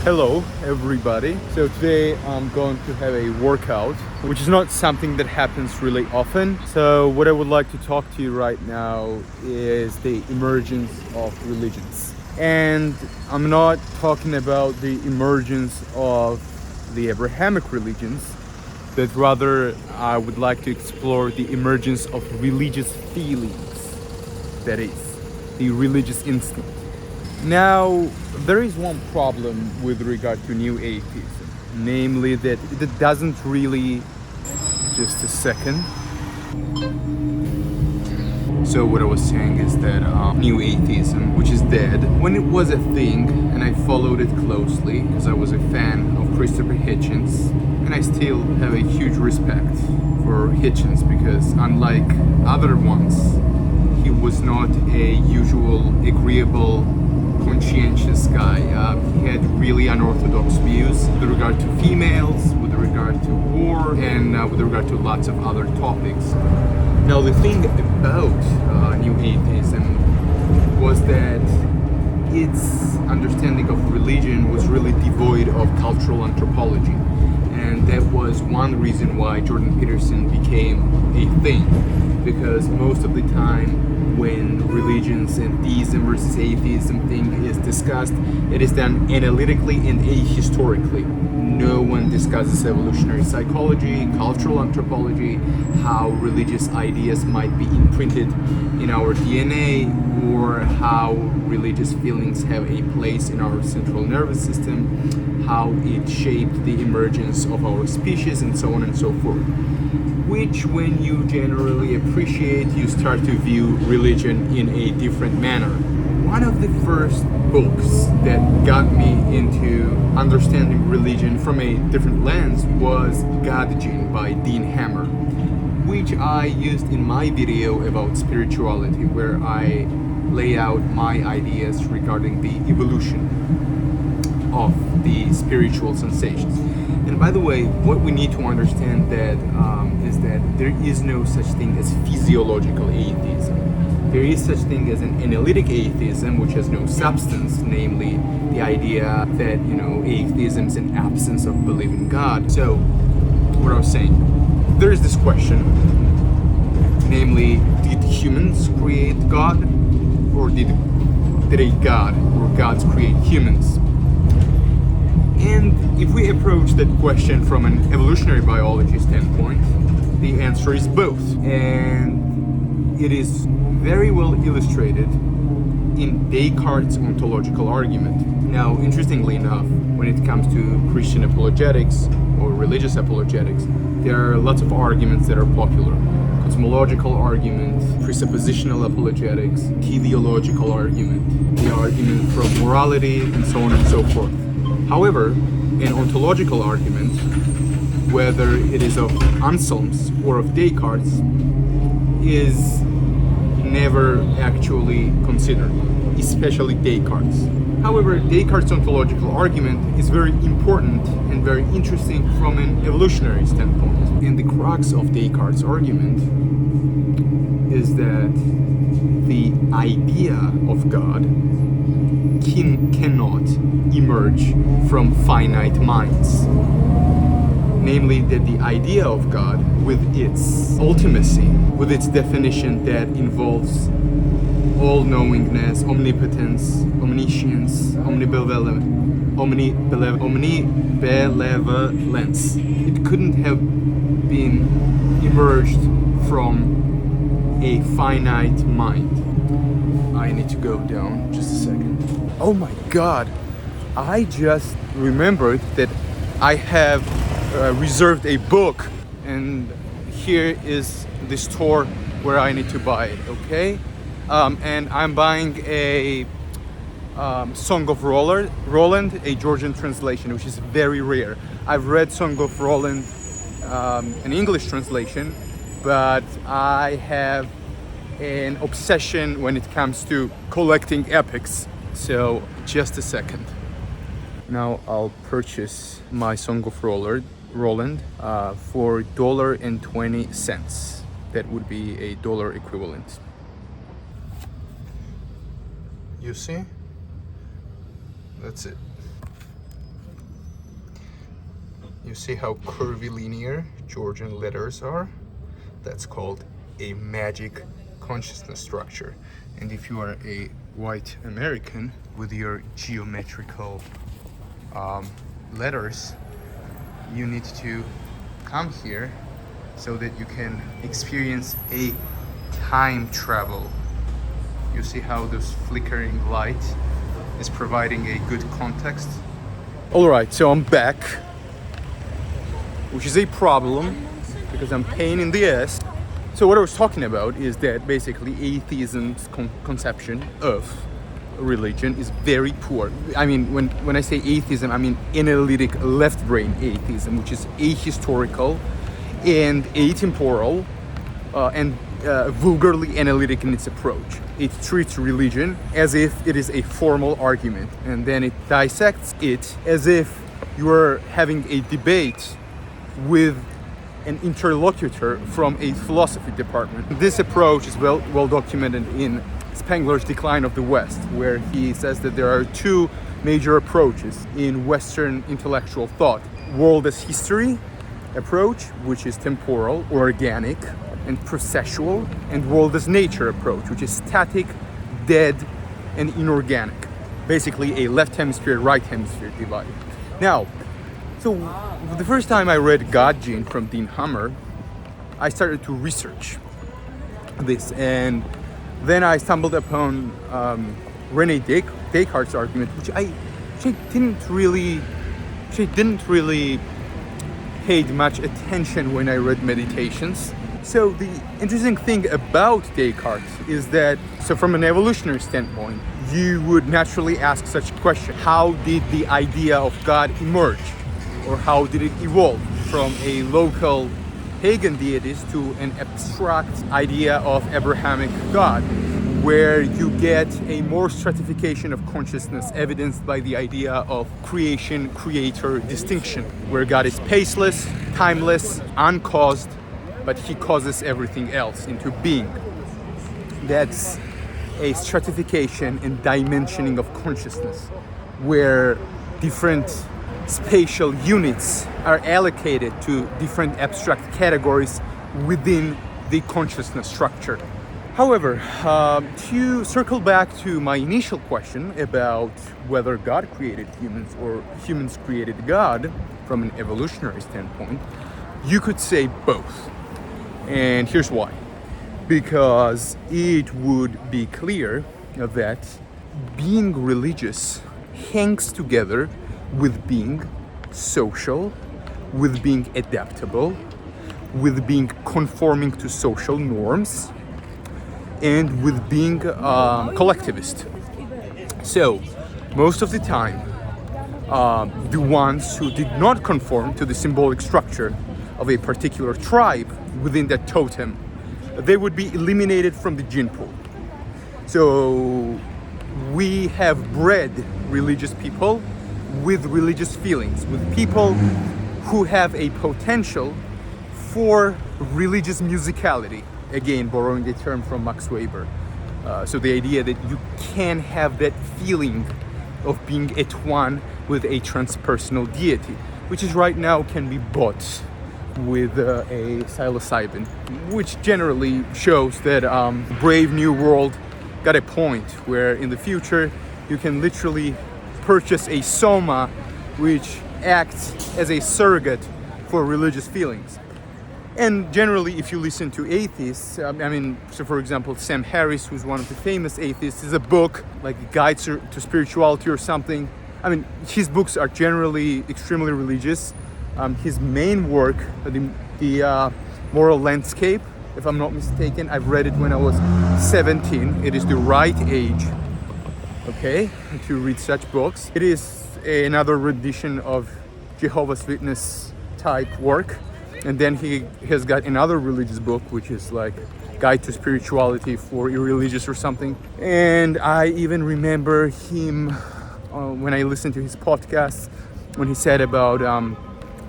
Hello everybody. So today I'm going to have a workout, which is not something that happens really often. So what I would like to talk to you right now is the emergence of religions. And I'm not talking about the emergence of the Abrahamic religions, but rather I would like to explore the emergence of religious feelings, that is, the religious instinct. Now, there is one problem with regard to new atheism, namely that it doesn't really... Just a second. So what I was saying is that new atheism, which is dead, when it was a thing, and I followed it closely because I was a fan of Christopher Hitchens, and I still have a huge respect for Hitchens because unlike other ones, he was not a usual agreeable conscientious guy. He had really unorthodox views with regard to females, with regard to war, and with regard to lots of other topics. Now, the thing about new atheism was that its understanding of religion was really devoid of cultural anthropology. And that was one reason why Jordan Peterson became a thing. Because most of the time, when religions and theism versus atheism thing is discussed, it is done analytically and ahistorically. No one discusses evolutionary psychology, cultural anthropology, how religious ideas might be imprinted in our DNA, or how religious feelings have a place in our central nervous system, how it shaped the emergence of our species, and so on and so forth. Which, when you generally appreciate, you start to view religion in a different manner. One of the first books that got me into understanding religion from a different lens was God Gene by Dean Hammer, which I used in my video about spirituality, where I lay out my ideas regarding the evolution of the spiritual sensations. And by the way, what we need to understand that is that there is no such thing as physiological atheism. There is such thing as an analytic atheism, which has no substance, namely the idea that, atheism is an absence of belief in God. So, what I was saying, there is this question, namely, did humans create God, or did a God or gods create humans? And if we approach that question from an evolutionary biology standpoint, the answer is both. And it is very well illustrated in Descartes' ontological argument. Now, interestingly enough, when it comes to Christian apologetics or religious apologetics, there are lots of arguments that are popular. Cosmological argument, presuppositional apologetics, teleological argument, the argument from morality, and so on and so forth. However, an ontological argument, whether it is of Anselm's or of Descartes, is never actually considered, especially Descartes. However, Descartes' ontological argument is very important and very interesting from an evolutionary standpoint. And the crux of Descartes' argument is that the idea of God cannot emerge from finite minds. Namely, that the idea of God, with its ultimacy, with its definition that involves all-knowingness, omnipotence, omniscience, omnibenevolence, it couldn't have been emerged from a finite mind. I need to go down just a second. Oh my god, I just remembered that I have reserved a book, and here is the store where I need to buy it, okay? And I'm buying a Song of Roland, a Georgian translation, which is very rare. I've read Song of Roland, an English translation, but I have an obsession when it comes to collecting epics. So, just a second. Now I'll purchase my Song of Roland for $1.20. That would be a dollar equivalent. You see? That's it. You see how curvilinear Georgian letters are? That's called a magic consciousness structure. And if you are a white American with your geometrical letters, you need to come here so that you can experience a time travel. You see how this flickering light is providing a good context? Alright, so I'm back, which is a problem because I'm pain in the ass. So what I was talking about is that basically atheism's conception of religion is very poor. I mean, when I say atheism, I mean analytic left brain atheism, which is ahistorical and atemporal and vulgarly analytic in its approach. It treats religion as if it is a formal argument, and then it dissects it as if you are having a debate with an interlocutor from a philosophy department. This approach is well documented in Spengler's Decline of the West, where he says that there are two major approaches in Western intellectual thought: world as history approach, which is temporal, organic, and processual, and world as nature approach, which is static, dead, and inorganic. Basically a left hemisphere, right hemisphere divide. Now, so the first time I read God Gene from Dean Hammer, I started to research this, and then I stumbled upon Rene Descartes' argument, which I didn't really paid much attention when I read Meditations. So the interesting thing about Descartes is that, so from an evolutionary standpoint, you would naturally ask such a question: how did the idea of God emerge? Or how did it evolve from a local pagan deities to an abstract idea of Abrahamic God, where you get a more stratification of consciousness evidenced by the idea of creation-creator distinction, where God is paceless, timeless, uncaused, but he causes everything else into being. That's a stratification and dimensioning of consciousness, where different spatial units are allocated to different abstract categories within the consciousness structure. However, to circle back to my initial question about whether God created humans or humans created God from an evolutionary standpoint, you could say both. And here's why. Because it would be clear that being religious hangs together with being social, with being adaptable, with being conforming to social norms, and with being collectivist. So, most of the time, the ones who did not conform to the symbolic structure of a particular tribe within that totem, they would be eliminated from the gene pool. So, we have bred religious people with religious feelings, with people who have a potential for religious musicality. Again, borrowing a term from Max Weber. So the idea that you can have that feeling of being at one with a transpersonal deity, which is right now can be bought with a psilocybin, which generally shows that Brave New World got a point where in the future you can literally purchase a soma which acts as a surrogate for religious feelings. And generally, if you listen to atheists, so for example, Sam Harris, who's one of the famous atheists, is a book like a Guide to Spirituality or something. I mean, his books are generally extremely religious. His main work, the Moral Landscape, if I'm not mistaken, I've read it when I was 17. It is the right age, okay, to read such books. It is another rendition of Jehovah's Witness type work. And then he has got another religious book, which is like Guide to Spirituality for Irreligious or something. And I even remember him, when I listened to his podcast, when he said about,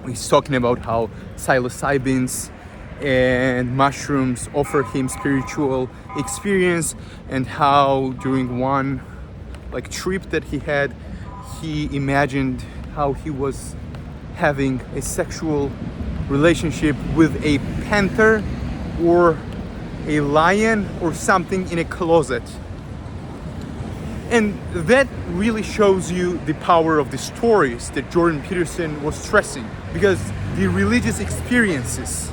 he's talking about how psilocybins and mushrooms offer him spiritual experience, and how during one like trip that he had, he imagined how he was having a sexual relationship with a panther or a lion or something in a closet. And that really shows you the power of the stories that Jordan Peterson was stressing, because the religious experiences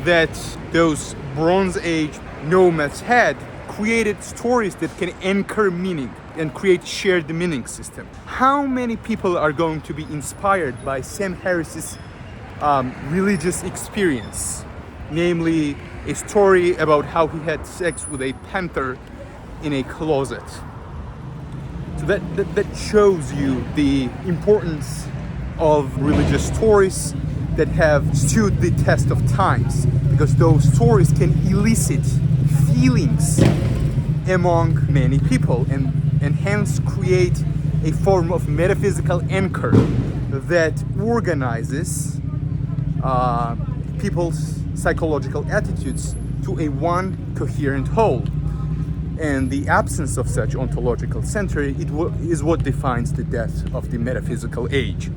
that those Bronze Age nomads had created stories that can anchor meaning and create shared meaning system. How many people are going to be inspired by Sam Harris's religious experience, namely a story about how he had sex with a panther in a closet? So that shows you the importance of religious stories that have stood the test of times, because those stories can elicit feelings among many people and hence create a form of metaphysical anchor that organizes people's psychological attitudes to a one coherent whole. And the absence of such ontological center is what defines the death of the metaphysical age.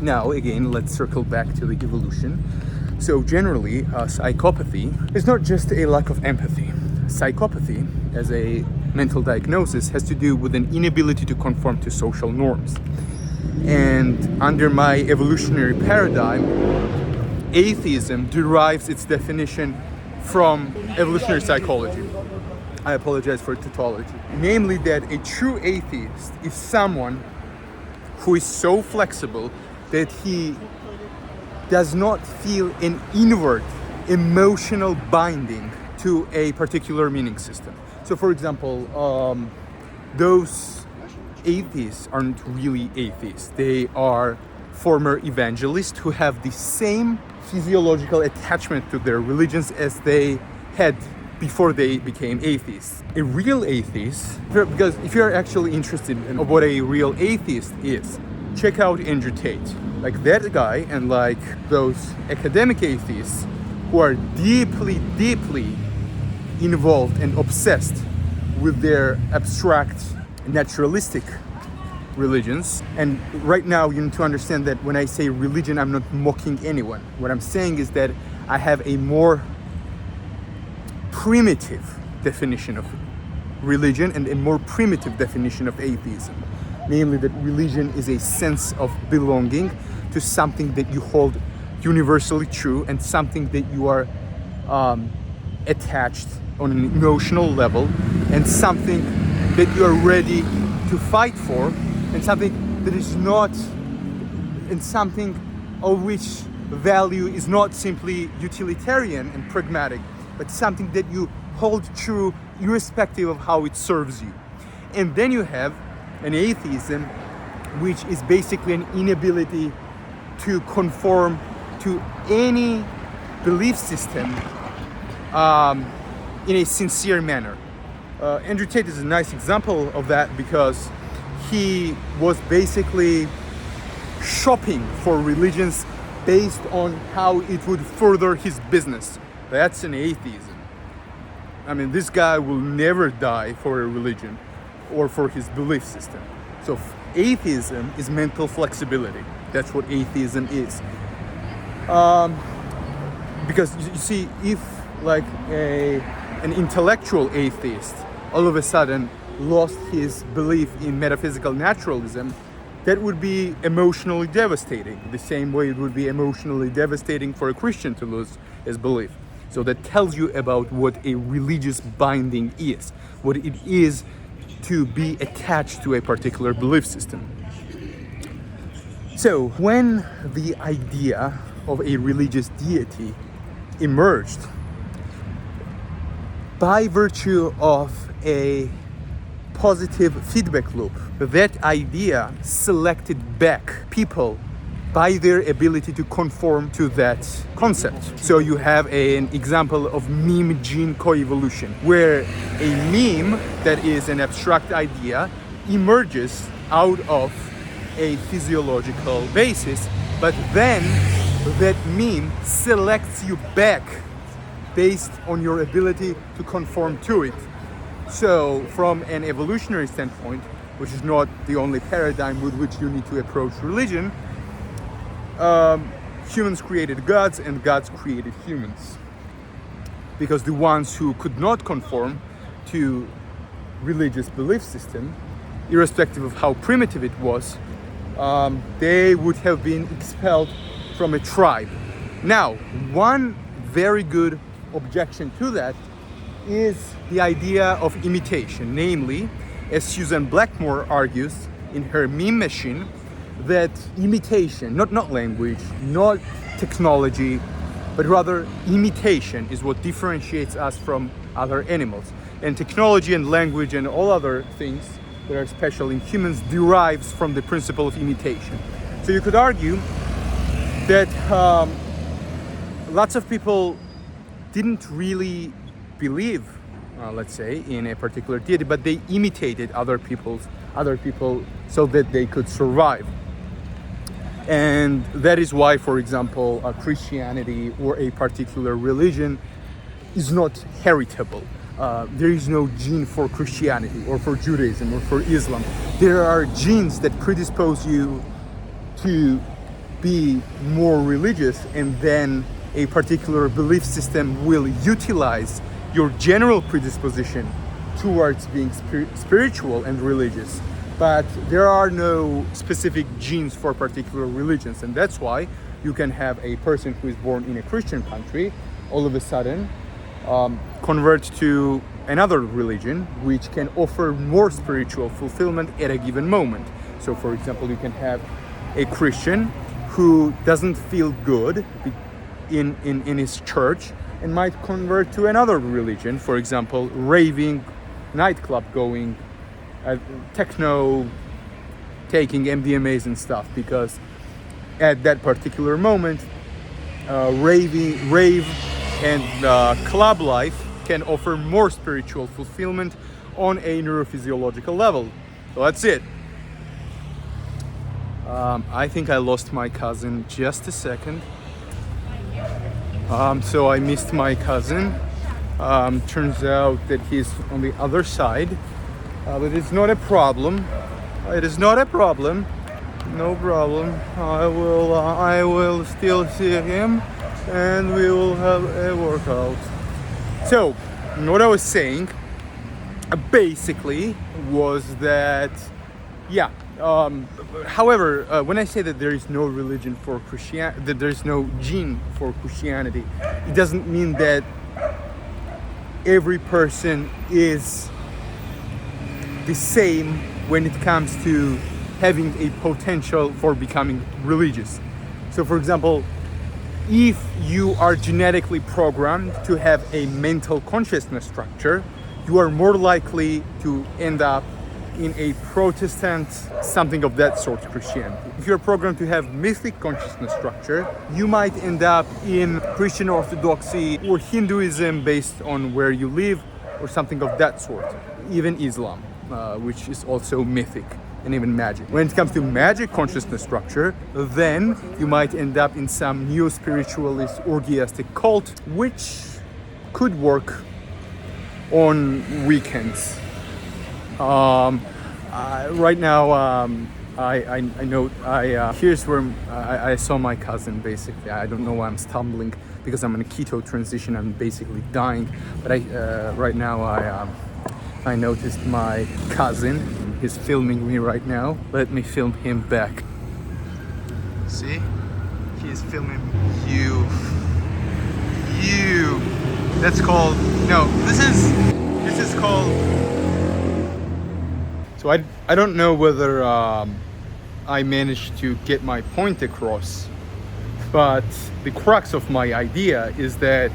Now, again, let's circle back to the evolution. So generally, psychopathy is not just a lack of empathy. Psychopathy, as a mental diagnosis, has to do with an inability to conform to social norms. And under my evolutionary paradigm, atheism derives its definition from evolutionary psychology. I apologize for tautology. Namely, that a true atheist is someone who is so flexible that he does not feel an inward emotional binding to a particular meaning system. So for example, those atheists aren't really atheists. They are former evangelists who have the same physiological attachment to their religions as they had before they became atheists. A real atheist, because if you're actually interested in what a real atheist is, check out Andrew Tate. Like that guy and like those academic atheists who are deeply, deeply involved and obsessed with their abstract, naturalistic religions. And right now you need to understand that when I say religion, I'm not mocking anyone. What I'm saying is that I have a more primitive definition of religion and a more primitive definition of atheism. Namely, that religion is a sense of belonging to something that you hold universally true and something that you are attached on an emotional level, and something that you are ready to fight for, and something that is not, and something of which value is not simply utilitarian and pragmatic, but something that you hold true irrespective of how it serves you. And then you have an atheism, which is basically an inability to conform to any belief system in a sincere manner. Andrew Tate is a nice example of that, because he was basically shopping for religions based on how it would further his business. That's an atheism. I mean, this guy will never die for a religion or for his belief system. So atheism is mental flexibility. That's what atheism is. Because you see, if like an intellectual atheist all of a sudden lost his belief in metaphysical naturalism, that would be emotionally devastating. The same way it would be emotionally devastating for a Christian to lose his belief. So that tells you about what a religious binding is, what it is to be attached to a particular belief system. So when the idea of a religious deity emerged, by virtue of a positive feedback loop, that idea selected back people by their ability to conform to that concept. So you have an example of meme gene coevolution, where a meme that is an abstract idea emerges out of a physiological basis, but then that meme selects you back based on your ability to conform to it. So from an evolutionary standpoint, which is not the only paradigm with which you need to approach religion, humans created gods and gods created humans. Because the ones who could not conform to religious belief system, irrespective of how primitive it was, they would have been expelled from a tribe. Now, one very good objection to that is the idea of imitation. Namely, as Susan Blackmore argues in her Meme Machine, that imitation, not language, not technology, but rather imitation is what differentiates us from other animals. And technology and language and all other things that are special in humans derives from the principle of imitation. So you could argue that lots of people didn't really believe, let's say, in a particular deity, but they imitated other people so that they could survive. And that is why, for example, Christianity or a particular religion is not heritable. There is no gene for Christianity or for Judaism or for Islam. There are genes that predispose you to be more religious, and then a particular belief system will utilize your general predisposition towards being spiritual and religious. But there are no specific genes for particular religions, and that's why you can have a person who is born in a Christian country all of a sudden convert to another religion which can offer more spiritual fulfillment at a given moment. So for example, you can have a Christian who doesn't feel good in his church and might convert to another religion, for example, raving, nightclub going, techno, taking MDMAs and stuff, because at that particular moment rave and club life can offer more spiritual fulfillment on a neurophysiological level. So that's it. I think I lost my cousin. Just a second. So I missed my cousin. Turns out that he's on the other side. But it's not a problem. It is not a problem. No problem. I will still see him, and we will have a workout. So, what I was saying, basically, was that, yeah. However, when I say that there is no religion for Christianity, that there is no gene for Christianity, it doesn't mean that every person is the same when it comes to having a potential for becoming religious. So for example, if you are genetically programmed to have a mental consciousness structure, you are more likely to end up in a Protestant, something of that sort, Christianity. If you're programmed to have mystic consciousness structure, you might end up in Christian Orthodoxy or Hinduism based on where you live, or something of that sort. Even Islam, which is also mythic, and even magic. When it comes to magic consciousness structure, then you might end up in some neo-spiritualist orgiastic cult, which could work on weekends. Right now, I know here's where I saw my cousin. Basically, I don't know why I'm stumbling, because I'm in a keto transition. I'm basically dying. But right now I noticed my cousin. He's filming me right now. Let me film him back. See, he's filming you. That's called This is called. So I don't know whether I managed to get my point across, but the crux of my idea is that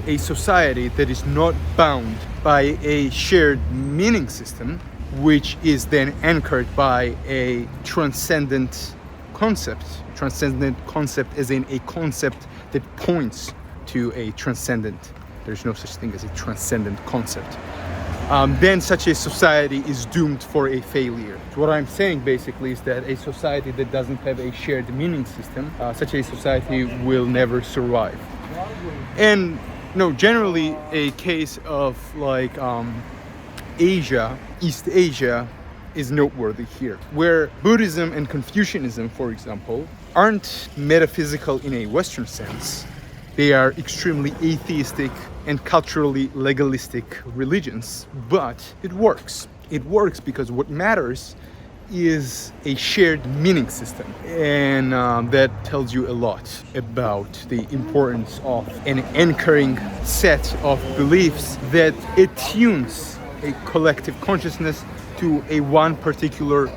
a society that is not bound by a shared meaning system, which is then anchored by a transcendent concept as in a concept that points to a transcendent. There's no such thing as a transcendent concept. Then such a society is doomed for a failure. So what I'm saying basically is that a society that doesn't have a shared meaning system, such a society will never survive. And generally a case of like Asia, East Asia, is noteworthy here, where Buddhism and Confucianism, for example, aren't metaphysical in a Western sense. They are extremely atheistic and culturally legalistic religions, but it works. It works because what matters is a shared meaning system, and that tells you a lot about the importance of an anchoring set of beliefs that attunes a collective consciousness to a one particular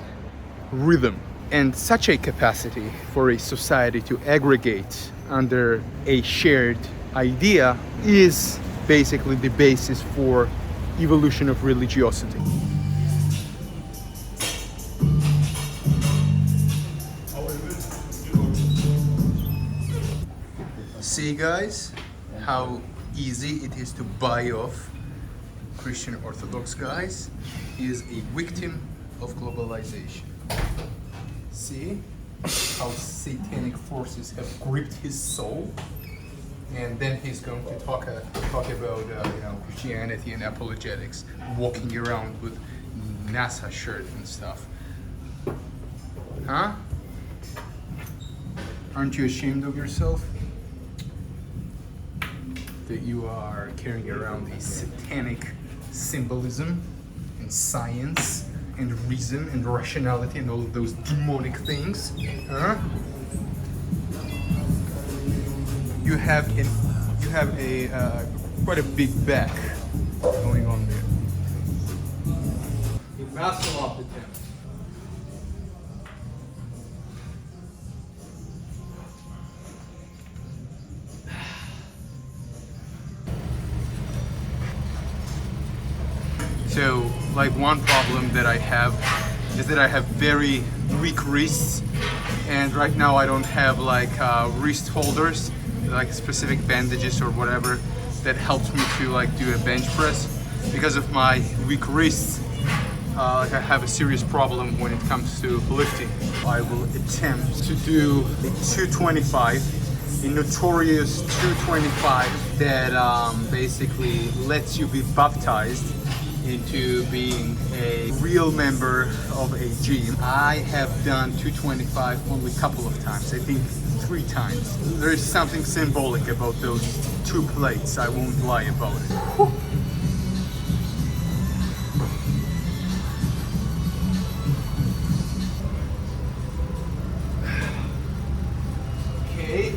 rhythm. And such a capacity for a society to aggregate under a shared idea is basically the basis for evolution of religiosity. See, guys, how easy it is to buy off Christian Orthodox guys. He is a victim of globalization. See how satanic forces have gripped his soul, and then he's going to talk about Christianity and apologetics, walking around with NASA shirt and stuff. Huh? Aren't you ashamed of yourself? That you are carrying around a satanic symbolism and science and reason and rationality and all of those demonic things, huh? You have a quite a big back going on there. A muscle up attempt. So, like, one problem that I have is that I have very weak wrists, and right now I don't have like wrist holders, like specific bandages or whatever that helps me to like do a bench press. Because of my weak wrists, like I have a serious problem when it comes to lifting. I will attempt to do a 225, a notorious 225 that basically lets you be baptized into being a real member of a gym. I have done 225 only a couple of times, I think 3 times. There is something symbolic about those 2 plates, I won't lie about it. Whew. Okay,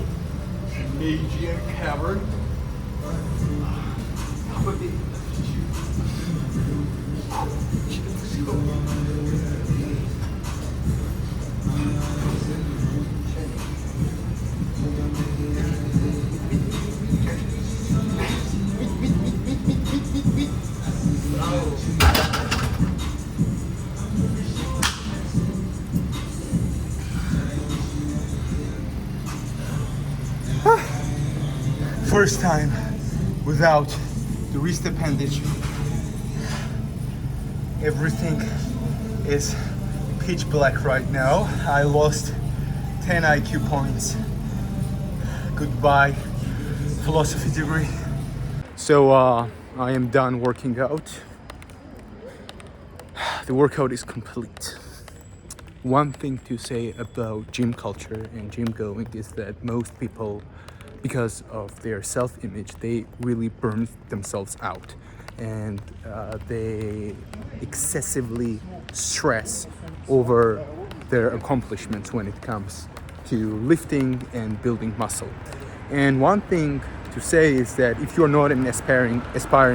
Magian cavern. First time without the wrist appendage. Everything is pitch black right now. I lost 10 IQ points. Goodbye, philosophy degree. So I am done working out. The workout is complete. One thing to say about gym culture and gym going is that most people, because of their self-image, they really burn themselves out, and they excessively stress over their accomplishments when it comes to lifting and building muscle. And one thing to say is that if you're not an aspiring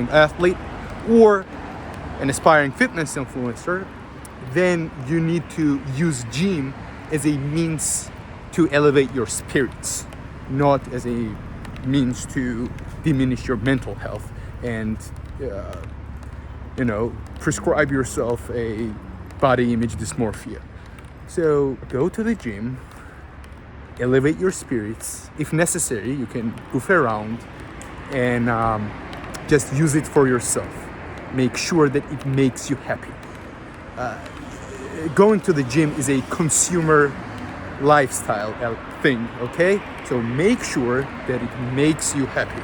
athlete or an aspiring fitness influencer, then you need to use gym as a means to elevate your spirits, not as a means to diminish your mental health and prescribe yourself a body image dysmorphia. So go to the gym, elevate your spirits. If necessary, you can goof around and just use it for yourself. Make sure that it makes you happy. Going to the gym is a consumer lifestyle thing, okay? So make sure that it makes you happy.